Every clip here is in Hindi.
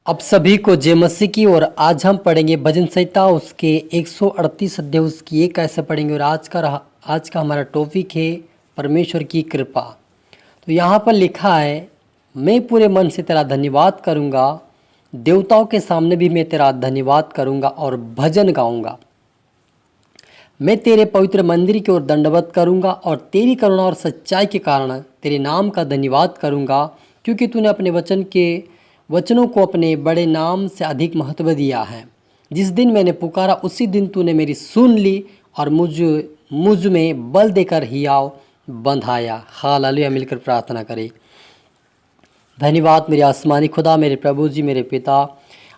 अब सभी को जय मसीह की। और आज हम पढ़ेंगे भजन संहिता उसके 138 अध्याय उसकी एक कैसे पढ़ेंगे। और आज का हमारा टॉपिक है परमेश्वर की कृपा। तो यहाँ पर लिखा है, मैं पूरे मन से तेरा धन्यवाद करूँगा, देवताओं के सामने भी मैं तेरा धन्यवाद करूँगा और भजन गाऊँगा। मैं तेरे पवित्र मंदिर की ओर दंडवत करूँगा और तेरी करुणा और सच्चाई के कारण तेरे नाम का धन्यवाद करूँगा, क्योंकि तूने अपने वचनों को अपने बड़े नाम से अधिक महत्व दिया है। जिस दिन मैंने पुकारा उसी दिन तूने मेरी सुन ली और मुझ में बल देकर हियाव बंधाया। हालेलुया। मिलकर प्रार्थना करें। धन्यवाद मेरे आसमानी खुदा, मेरे प्रभु जी, मेरे पिता,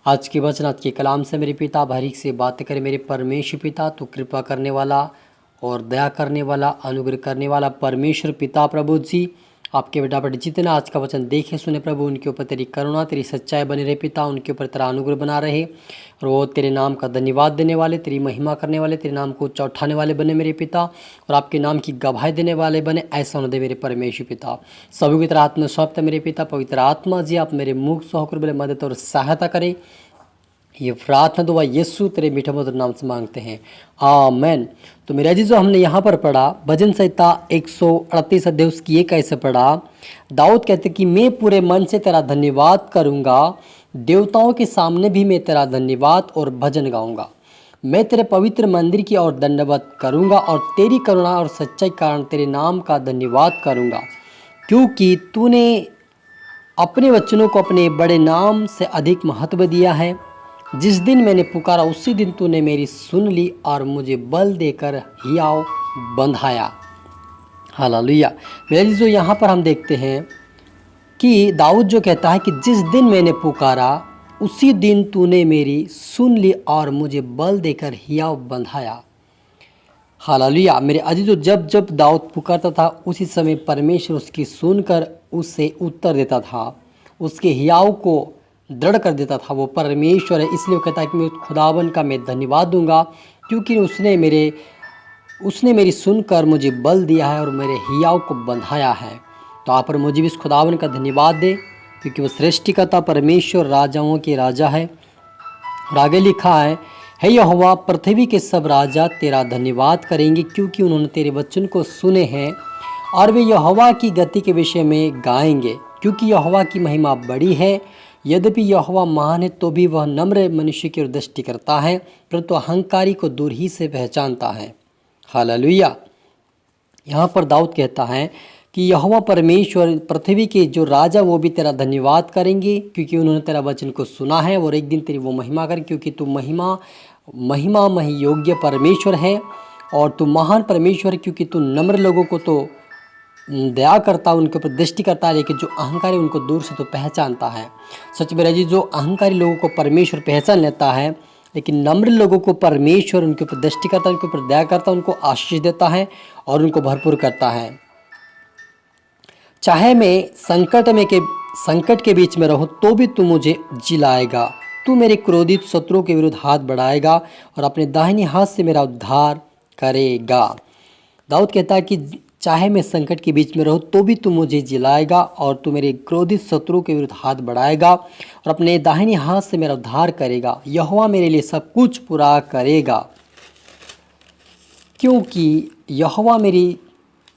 आज के वचन आज के कलाम से मेरे पिता बारीक से बातें करें। मेरे परमेश्वर पिता, तू कृपा करने वाला और दया करने वाला, अनुग्रह करने वाला परमेश्वर पिता प्रभु जी, आपके बेटा बेटे जितना आज का वचन देखे सुने प्रभु, उनके ऊपर तेरी करुणा तेरी सच्चाई बने रहे पिता, उनके ऊपर तेरा अनुग्रह बना रहे और वो तेरे नाम का धन्यवाद देने वाले, तेरी महिमा करने वाले, तेरे नाम को ऊंचा उठाने वाले बने मेरे पिता, और आपके नाम की गवाही देने वाले बने। ऐसा होने दे मेरे परमेश्वर पिता। सभी की तरह आत्मा सौंपते मेरे पिता। पवित्र आत्मा जी, आप मेरे मुख से होकर बोले मदद और सहायता करें। ये प्रार्थना दुआ यीशु तेरे मीठे मधुर नाम से मांगते हैं, आमेन। तो मेरा जी, जो हमने यहाँ पर पढ़ा भजन संहिता 138 अध्याय उसकी ये कैसे पढ़ा। दाऊद कहते कि मैं पूरे मन से तेरा धन्यवाद करूँगा, देवताओं के सामने भी मैं तेरा धन्यवाद और भजन गाऊंगा। मैं तेरे पवित्र मंदिर की ओर दंडवत करूँगा और तेरी करुणा और सच्चाई कारण तेरे नाम का धन्यवाद करूँगा, क्योंकि तूने अपने वचनों को अपने बड़े नाम से अधिक महत्व दिया है। जिस दिन मैंने पुकारा उसी दिन तूने मेरी सुन ली और मुझे बल देकर हियाव बंधाया। हालेलुया। मेरे जो यहाँ पर हम देखते हैं कि दाऊद जो कहता है कि जिस दिन मैंने पुकारा उसी दिन तूने मेरी सुन ली और मुझे बल देकर हियाव बंधाया। हालेलुया। मेरे अजीजों, जब जब दाऊद पुकारता था उसी समय परमेश्वर उसकी सुनकर उससे उत्तर देता था, उसके हियाव को दृढ़ कर देता था। वो परमेश्वर है, इसलिए वो कहता है कि मैं खुदावन का मैं धन्यवाद दूंगा, क्योंकि उसने मेरी सुनकर मुझे बल दिया है और मेरे हियाव को बंधाया है। तो आप पर मुझे भी इस खुदावन का धन्यवाद दे, क्योंकि वो सृष्टिकर्ता परमेश्वर राजाओं के राजा है। और आगे लिखा है, हे यहोवा, पृथ्वी के सब राजा तेरा धन्यवाद करेंगे, क्योंकि उन्होंने तेरे वचन को सुने हैं और वे यहोवा की गति के विषय में गाएंगे, क्योंकि यहोवा की महिमा बड़ी है। यद्यपि यहोवा महान है तो भी वह नम्र मनुष्य की ओर दृष्टि करता है, परंतु अहंकारी को दूर ही से पहचानता है। हालेलुया। यहाँ पर दाऊद कहता है कि यहोवा परमेश्वर पृथ्वी के जो राजा वो भी तेरा धन्यवाद करेंगे, क्योंकि उन्होंने तेरा वचन को सुना है और एक दिन तेरी वो महिमा करें, क्योंकि तू महिमा योग्य परमेश्वर है और तू महान परमेश्वर है, क्योंकि तू नम्र लोगों को तो दया करता, उनके ऊपर दृष्टि करता है, लेकिन जो अहंकारी उनको दूर से तो पहचानता है। सच में जी, जो अहंकारी लोगों को परमेश्वर पहचान लेता है, लेकिन नम्र लोगों को परमेश्वर उनके ऊपर दृष्टि करता है, उनके ऊपर दया करता है, उनको आशीष देता है और उनको भरपूर करता है। चाहे मैं संकट के बीच में रहूं तो भी तू मुझे जिलाएगा। तू मेरे क्रोधित शत्रुओं के विरुद्ध हाथ बढ़ाएगा और अपने दाहिने हाथ से मेरा उद्धार करेगा। दाऊद कहता है कि चाहे मैं संकट के बीच में रहूं तो भी तू मुझे जिलाएगा और तू मेरे क्रोधित शत्रुओं के विरुद्ध हाथ बढ़ाएगा और अपने दाहिने हाथ से मेरा उद्धार करेगा। यहोवा मेरे लिए सब कुछ पूरा करेगा, क्योंकि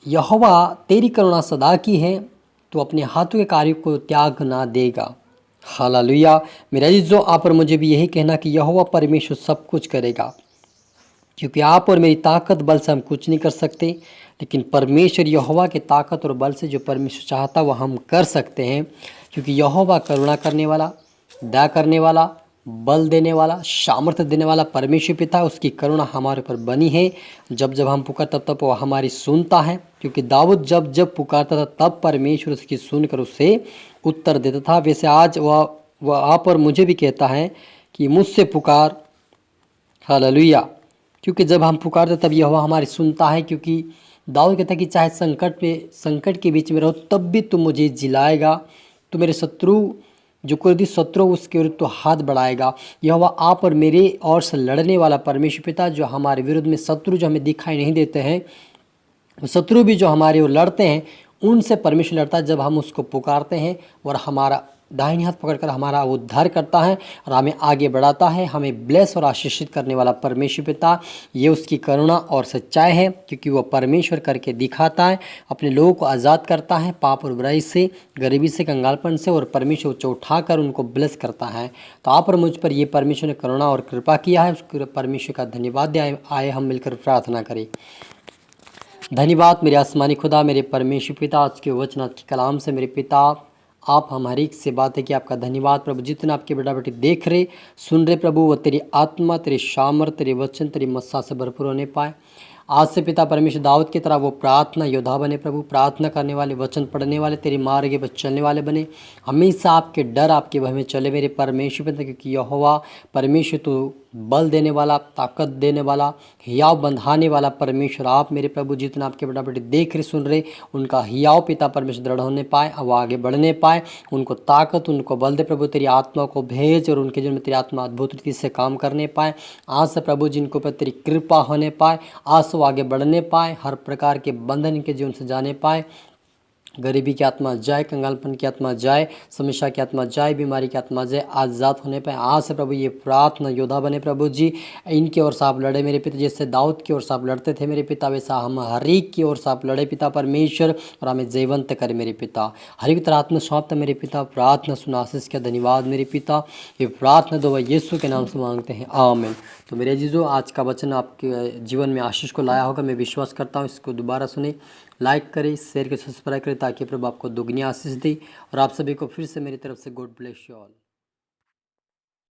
यहोवा तेरी करुणा सदा की है, तो अपने हाथों के कार्य को त्याग ना देगा। हालेलुया। मेरा जो आप और मुझे भी यही कहना कि यहोवा परमेश्वर सब कुछ करेगा, क्योंकि आप और मेरी ताकत बल से हम कुछ नहीं कर सकते, लेकिन परमेश्वर यहोवा के ताकत और बल से जो परमेश्वर चाहता वह हम कर सकते हैं, क्योंकि यहोवा करुणा करने वाला, दया करने वाला, बल देने वाला, सामर्थ्य देने वाला परमेश्वर पिता, उसकी करुणा हमारे ऊपर बनी है। जब जब हम पुकारते तब वह हमारी सुनता है, क्योंकि दाऊद जब जब पुकारता था तब परमेश्वर उसकी सुनकर उसे उत्तर देता था। वैसे आज वह आप और मुझे भी कहता है कि मुझसे पुकार। हालेलुया। क्योंकि जब हम पुकारते तब यहोवा हमारी सुनता है, क्योंकि दाऊद कहता है कि चाहे संकट के बीच में रहो तब भी तू मुझे जिलाएगा, तू मेरे जो क्रोधित शत्रु उसके विरुद्ध तो हाथ बढ़ाएगा। यहोवा आप और मेरे और से लड़ने वाला परमेश्वर पिता, जो हमारे विरुद्ध में शत्रु जो हमें दिखाई नहीं देते हैं, शत्रु भी जो हमारे ओर लड़ते हैं, उनसे परमेश्वर लड़ता है जब हम उसको पुकारते हैं और हमारा दाहिनी हाथ पकड़कर हमारा उद्धार करता है और हमें आगे बढ़ाता है, हमें ब्लेस और आशीषित करने वाला परमेश्वर पिता, ये उसकी करुणा और सच्चाई है, क्योंकि वह परमेश्वर करके दिखाता है, अपने लोगों को आज़ाद करता है पाप और बुराई से, गरीबी से, कंगालपन से, और परमेश्वर को उठाकर उनको ब्लेस करता है। तो आप और मुझ पर ये परमेश्वर ने करुणा और कृपा किया है, उस परमेश्वर का धन्यवाद आए हम मिलकर प्रार्थना करें। धन्यवाद मेरे आसमानी खुदा, मेरे परमेश्वर पिता, आज के वचन, आज के कलाम से मेरे पिता आप हमारी से बात है कि आपका धन्यवाद प्रभु, जितना आपके बेटा बेटी देख रहे सुन रहे प्रभु, वो तेरी आत्मा, तेरे शामर, तेरे वचन, तेरी मस्सा से भरपूर होने पाए। आज से पिता परमेश्वर दाऊद की तरह वो प्रार्थना योद्धा बने प्रभु, प्रार्थना करने वाले, वचन पढ़ने वाले, तेरे मार्ग पर चलने वाले बने, हमेशा आपके डर, आपके भय में चले मेरे परमेश्वर पिता, क्योंकि यहोवा परमेश्वर तो बल देने वाला, ताकत देने वाला, हियाव बंधाने वाला परमेश्वर आप मेरे प्रभु, जितना आपके बेटा बेटे देख रहे सुन रहे, उनका हियाव पिता परमेश्वर दृढ़ होने पाए, अब आगे बढ़ने पाए, उनको ताकत, उनको बल दे प्रभु, तेरी आत्मा को भेज और उनके जीवन में तेरी आत्मा अद्भुत रीति से काम करने पाए। आज से प्रभु जिनको पर तेरी कृपा होने पाए, आज से वो आगे बढ़ने पाए, हर प्रकार के बंधन इनके जीवन से जाने पाए, गरीबी की आत्मा जाए, कंगालपन की आत्मा जाए, समस्या की आत्मा जाए, बीमारी की आत्मा जाए, आज़ाद होने पाए। आज से प्रभु ये प्रार्थना योद्धा बने प्रभु जी, इनकी ओर से आप लड़े मेरे पिता, जैसे दाऊद की ओर से आप लड़ते थे मेरे पिता, वैसा हम हर एक की ओर से आप लड़े पिता परमेश्वर, और हमें जीवंत करे मेरे पिता। हर एक तरह आत्मा सौंपता मेरे पिता, प्रार्थना सुना, आशीष का धन्यवाद मेरे पिता, ये प्रार्थना दो यीशु के नाम से मांगते हैं, आमीन। तो मेरे जीजो, आज का वचन आपके जीवन में आशीष को लाया होगा, मैं विश्वास करता हूँ। इसको दोबारा सुने, लाइक करें, शेयर करें, सब्सक्राइब करें, ताकि प्रभु आपको दुगनी आशीष दे। और आप सभी को फिर से मेरी तरफ से गॉड ब्लेस यू ऑल।